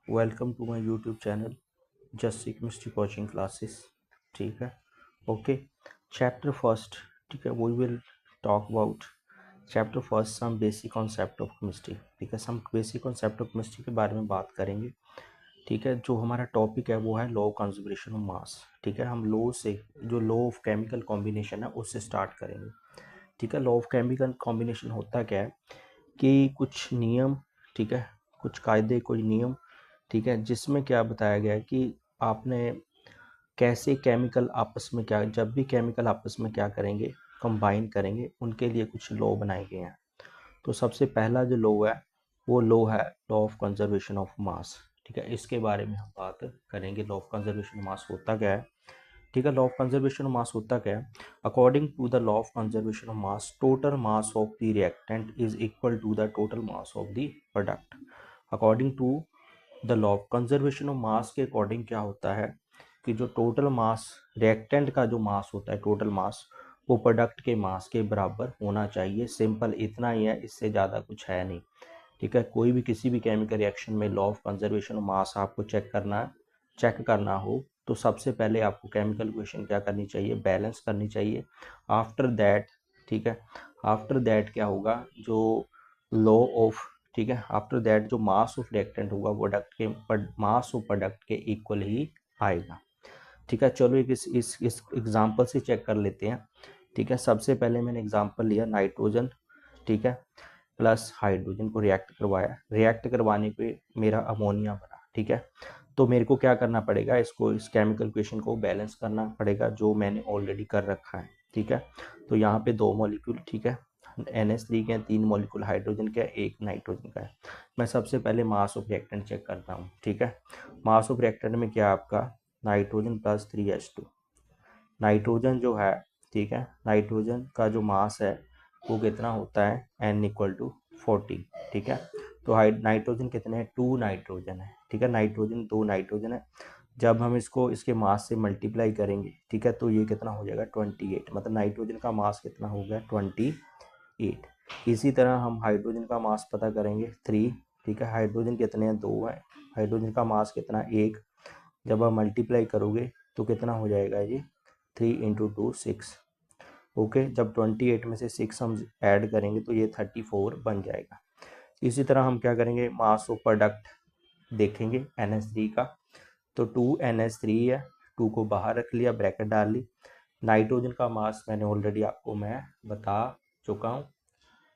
Welcome to my YouTube channel just chemistry coaching classes. ठीक है, okay. Chapter first, ठीक है, we will talk about chapter first some basic concept of chemistry. ठीक है, some basic concept of chemistry के बारे में बात करेंगे। ठीक है, जो हमारा टॉपिक है वो है law of conservation of mass. ठीक है, हम लॉ से जो लॉ ऑफ केमिकल कॉम्बिनेशन है उससे स्टार्ट करेंगे। ठीक है, लॉ ऑफ केमिकल कॉम्बिनेशन होता क्या है कि कुछ नियम, ठीक है, कुछ कायदे, कोई नियम, ठीक है, जिसमें क्या बताया गया है कि आपने कैसे केमिकल आपस में क्या, जब भी केमिकल आपस में क्या करेंगे, कंबाइन करेंगे, उनके लिए कुछ लॉ बनाए गए हैं। तो सबसे पहला जो लॉ है वो लॉ है law of conservation of mass. ठीक है, इसके बारे में हम बात करेंगे। Law of conservation of mass होता क्या है? ठीक है, law of conservation of mass होता क्या है? According to the law of conservation of mass, total mass of the reactant is equal to the total mass of the product. According to the law of conservation of mass के according क्या होता है कि जो total mass, reactant का जो मास होता है, टोटल मास, वो प्रोडक्ट के मास के बराबर होना चाहिए। सिंपल इतना ही है, इससे ज़्यादा कुछ है नहीं। ठीक है, कोई भी किसी भी केमिकल रिएक्शन में लॉ ऑफ कंजर्वेशन ऑफ मास आपको चेक करना हो तो सबसे पहले आपको केमिकल इक्वेशन क्या करनी चाहिए, बैलेंस करनी चाहिए। आफ्टर दैट, ठीक है, आफ्टर दैट क्या होगा, जो लॉ ऑफ, ठीक है, आफ्टर दैट जो मास ऑफ रिएक्टेंट होगा प्रोडक्ट के मास ऑफ प्रोडक्ट के इक्वल ही आएगा। ठीक है, चलो एक इस एग्जांपल से चेक कर लेते हैं। ठीक है, सबसे पहले मैंने एग्जांपल लिया नाइट्रोजन, ठीक है, प्लस हाइड्रोजन को रिएक्ट करवाया। रिएक्ट करवाने पे मेरा अमोनिया बना। ठीक है, तो मेरे को क्या करना पड़ेगा, इसको, इस केमिकल इक्वेशन को बैलेंस करना पड़ेगा, जो मैंने ऑलरेडी कर रखा है। ठीक है, तो यहाँ पे 2 मॉलिक्यूल, ठीक है, NH3 के हैं, 3 मॉलिक्यूल हाइड्रोजन के, 1 नाइट्रोजन का है। मैं सबसे पहले मास ऑफ रिएक्टेंट चेक करता हूँ। ठीक है, मास ऑफ रिएक्टेंट में क्या आपका नाइट्रोजन प्लस 3H2। नाइट्रोजन जो है, ठीक है, नाइट्रोजन का जो मास है वो कितना होता है, N = 40। ठीक है, तो नाइट्रोजन कितने हैं, 2 नाइट्रोजन है। ठीक है, नाइट्रोजन 2 नाइट्रोजन है। जब हम इसको इसके मास से मल्टीप्लाई करेंगे, ठीक है, तो ये कितना हो जाएगा 28। मतलब नाइट्रोजन का मास कितना हो गया 28। इसी तरह हम हाइड्रोजन का मास पता करेंगे 3। ठीक है, हाइड्रोजन कितने हैं, 2 है। हाइड्रोजन का मास कितना, 1। जब आप मल्टीप्लाई करोगे तो कितना हो जाएगा ये 3 × 2 6। ओके, जब 28 में से 6 हम ऐड करेंगे तो ये 34 बन जाएगा। इसी तरह हम क्या करेंगे, मास ऑफ प्रोडक्ट देखेंगे NH3 का, तो 2 NH3 है, 2 को बाहर रख लिया, ब्रैकेट डाल ली। नाइट्रोजन का मास मैंने ऑलरेडी आपको मैं बता चुका हूँ,